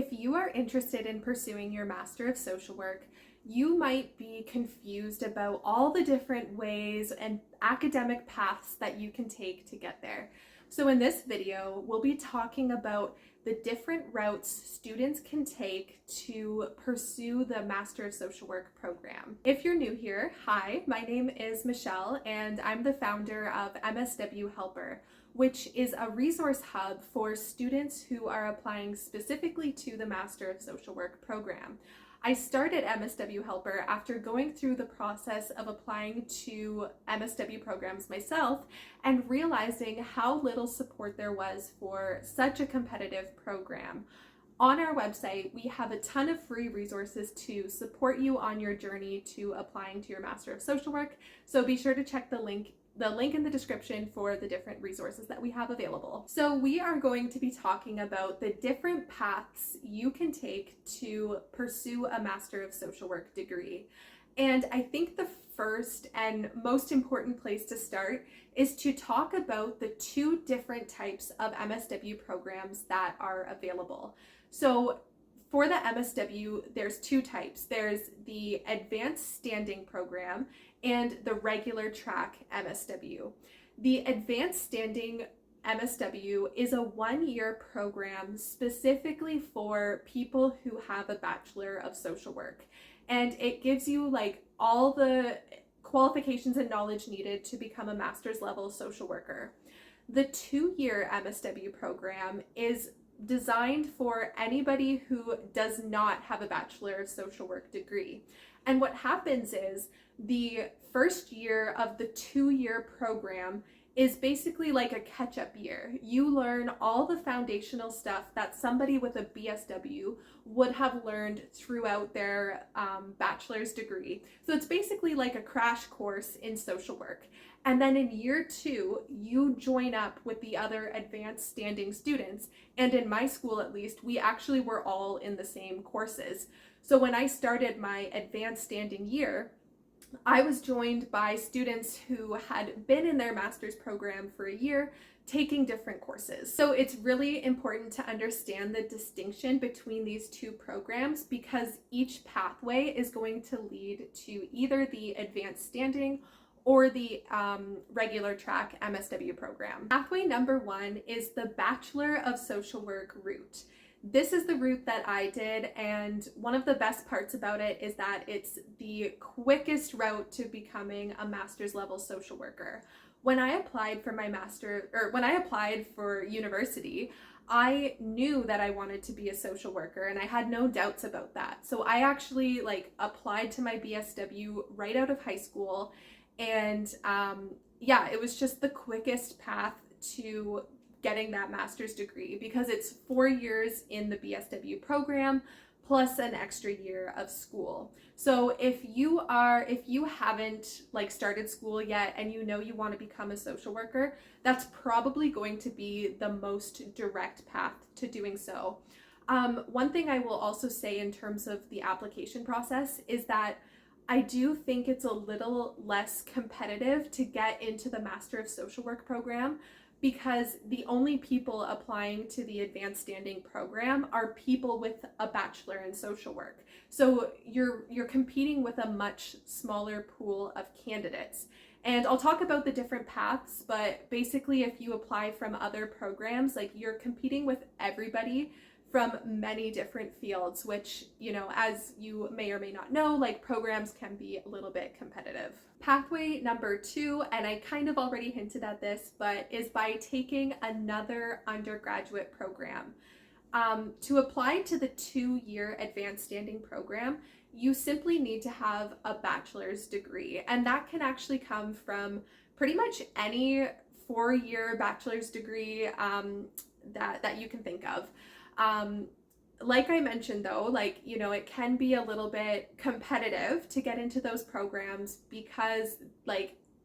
If you are interested in pursuing your Master of Social Work, you might be confused about all the different ways and academic paths that you can take to get there. So in this video, we'll be talking about the different routes students can take to pursue the Master of Social Work program. If you're new here, hi, my name is Michelle and I'm the founder of MSW Helper, which is a resource hub for students who are applying specifically to the Master of Social Work program. I started MSW Helper after going through the process of applying to MSW programs myself and realizing how little support there was for such a competitive program. On our website, we have a ton of free resources to support you on your journey to applying to your Master of Social Work, so be sure to check the link in the description for the different resources that we have available. So we are going to be talking about the different paths you can take to pursue a Master of Social Work degree. And I think the first and most important place to start is to talk about the two different types of MSW programs that are available. So for the MSW, there's two types. There's the Advanced Standing Program and the regular track MSW. The Advanced Standing MSW is a 1-year program specifically for people who have a Bachelor of Social Work. And it gives you like all the qualifications and knowledge needed to become a master's level social worker. The 2-year MSW program is designed for anybody who does not have a Bachelor of Social Work degree. And what happens is the first year of the 2-year program is basically like a catch-up year. You learn all the foundational stuff that somebody with a BSW would have learned throughout their bachelor's degree. So it's basically like a crash course in social work. And then in year 2, you join up with the other advanced standing students. And in my school, at least, we actually were all in the same courses. So when I started my advanced standing year, I was joined by students who had been in their master's program for a year, taking different courses. So it's really important to understand the distinction between these two programs because each pathway is going to lead to either the advanced standing or the regular track MSW program. Pathway number 1 is the Bachelor of Social Work route. This is the route that I did, and one of the best parts about it is that it's the quickest route to becoming a master's level social worker. When I applied for university, I knew that I wanted to be a social worker and I had no doubts about that. So I actually applied to my BSW right out of high school, and it was just the quickest path to getting that master's degree because it's 4 years in the BSW program plus an extra year of school. So if you haven't started school yet and you know you want to become a social worker, that's probably going to be the most direct path to doing so. One thing I will also say in terms of the application process is that I do think it's a little less competitive to get into the Master of Social Work program because the only people applying to the Advanced Standing program are people with a Bachelor in Social Work. So you're competing with a much smaller pool of candidates. And I'll talk about the different paths, but basically if you apply from other programs, you're competing with everybody from many different fields, which, as you may or may not know, programs can be a little bit competitive. Pathway number 2, and I kind of already hinted at this, but is by taking another undergraduate program. To apply to the 2-year advanced standing program, you simply need to have a bachelor's degree, and that can actually come from pretty much any 4-year bachelor's degree that you can think of. Like I mentioned though, it can be a little bit competitive to get into those programs because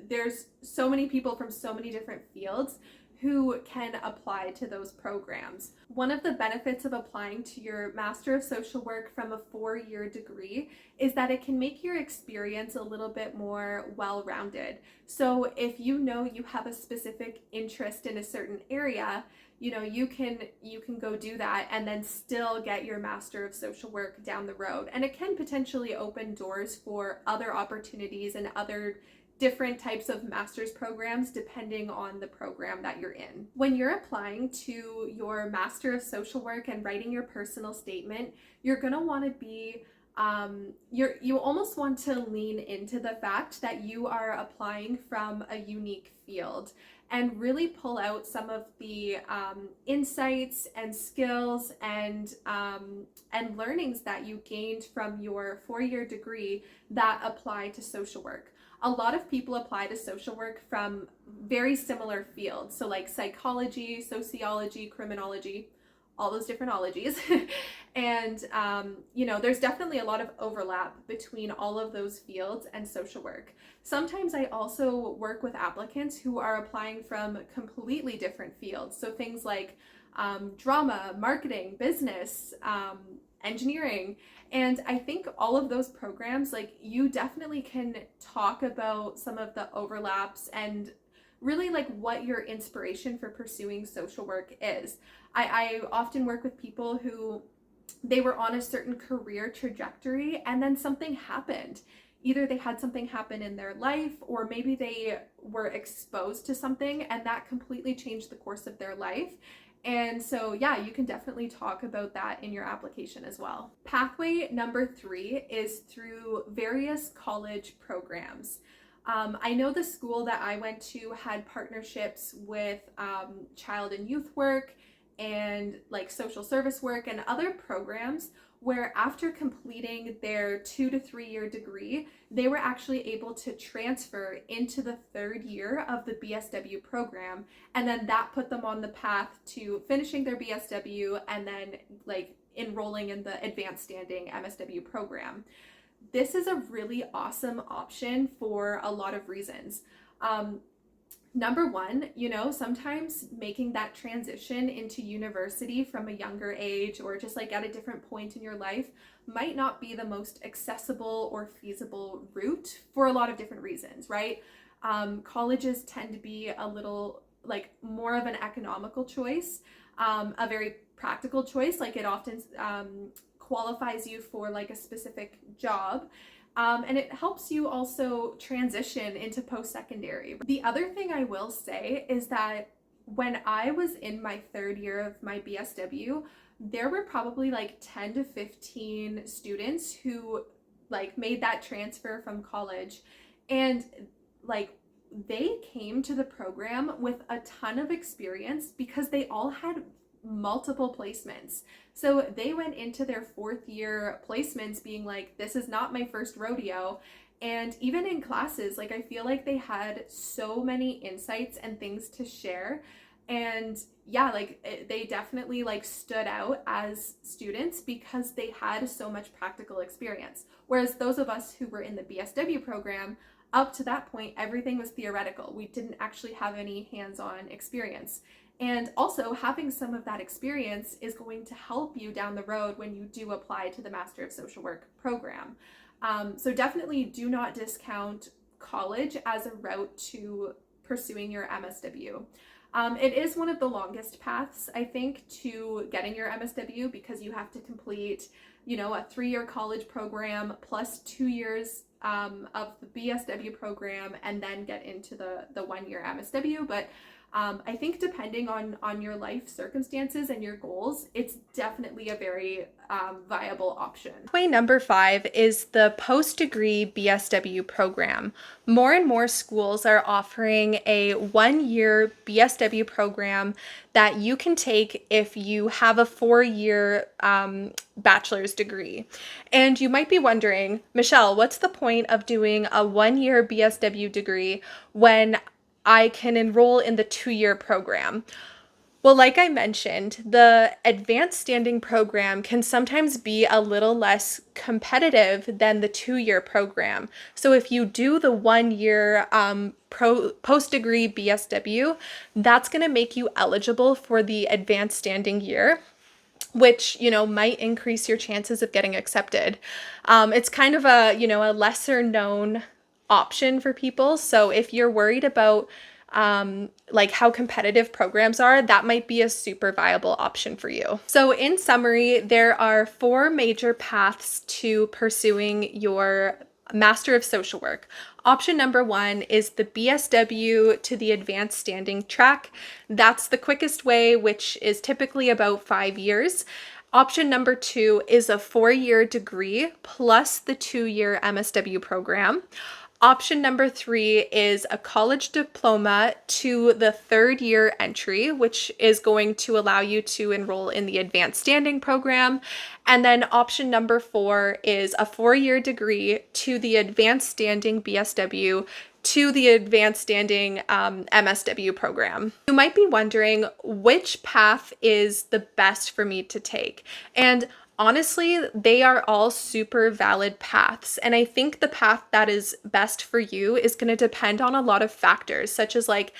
there's so many people from so many different fields who can apply to those programs. One of the benefits of applying to your Master of Social Work from a 4-year degree is that it can make your experience a little bit more well-rounded. So if you know you have a specific interest in a certain area, you can go do that and then still get your Master of Social Work down the road. And it can potentially open doors for other opportunities and other different types of master's programs depending on the program that you're in. When you're applying to your Master of Social Work and writing your personal statement, you're going to want to be you almost want to lean into the fact that you are applying from a unique field and really pull out some of the insights and skills and learnings that you gained from your 4-year degree that apply to social work. A lot of people apply to social work from very similar fields, so like psychology, sociology, criminology, all those different ologies. And there's definitely a lot of overlap between all of those fields and social work. Sometimes I also work with applicants who are applying from completely different fields, so things like drama, marketing, business, engineering. And I think all of those programs, like, you definitely can talk about some of the overlaps and really like what your inspiration for pursuing social work is. I often work with people who they were on a certain career trajectory and then something happened. Either they had something happen in their life, or maybe they were exposed to something and that completely changed the course of their life. And so, yeah, you can definitely talk about that in your application as well. Pathway number 3 is through various college programs. I know the school that I went to had partnerships with child and youth work and like social service work and other programs where after completing their 2 to 3 year degree, they were actually able to transfer into the 3rd year of the BSW program. And then that put them on the path to finishing their BSW and then like enrolling in the advanced standing MSW program. This is a really awesome option for a lot of reasons. Number one, sometimes making that transition into university from a younger age or just like at a different point in your life might not be the most accessible or feasible route for a lot of different reasons, right? Colleges tend to be a little like more of an economical choice, a very practical choice. Like it often qualifies you for like a specific job. And it helps you also transition into post-secondary. The other thing I will say is that when I was in my 3rd year of my BSW, there were probably like 10 to 15 students who like made that transfer from college, and like they came to the program with a ton of experience because they all had multiple placements. So they went into their 4th year placements being like, this is not my first rodeo. And even in classes, like I feel like they had so many insights and things to share. And yeah, like they definitely like stood out as students because they had so much practical experience. Whereas those of us who were in the BSW program, up to that point, everything was theoretical. We didn't actually have any hands-on experience. And also having some of that experience is going to help you down the road when you do apply to the Master of Social Work program. So definitely do not discount college as a route to pursuing your MSW. It is one of the longest paths, I think, to getting your MSW because you have to complete, a 3-year college program plus 2 years of the BSW program and then get into the 1-year MSW. But I think depending on your life circumstances and your goals, it's definitely a very viable option. Pathway number 5 is the post-degree BSW program. More and more schools are offering a 1-year BSW program that you can take if you have a 4-year bachelor's degree. And you might be wondering, Michelle, what's the point of doing a 1-year BSW degree when I can enroll in the 2-year program? Well, like I mentioned, the advanced standing program can sometimes be a little less competitive than the 2-year program. So if you do the 1-year post-degree BSW, that's going to make you eligible for the advanced standing year, which, might increase your chances of getting accepted. It's kind of a lesser known option for people. So if you're worried about like how competitive programs are, that might be a super viable option for you. So in summary, there are 4 major paths to pursuing your Master of Social Work. Option number 1 is the BSW to the Advanced Standing track. That's the quickest way, which is typically about 5 years. Option number 2 is a 4-year degree plus the 2-year MSW program. Option number 3 is a college diploma to the 3rd year entry, which is going to allow you to enroll in the Advanced Standing program. And then option number 4 is a 4-year degree to the Advanced Standing BSW to the Advanced Standing MSW program. You might be wondering which path is the best for me to take. And honestly, they are all super valid paths. And I think the path that is best for you is going to depend on a lot of factors, such as like,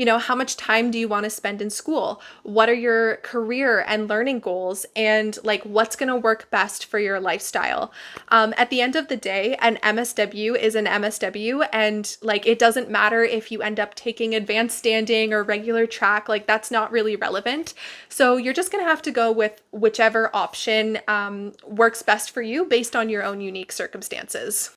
how much time do you want to spend in school? What are your career and learning goals? And like, what's going to work best for your lifestyle? At the end of the day, an MSW is an MSW. And like, it doesn't matter if you end up taking Advanced Standing or regular track, like that's not really relevant. So you're just going to have to go with whichever option works best for you based on your own unique circumstances.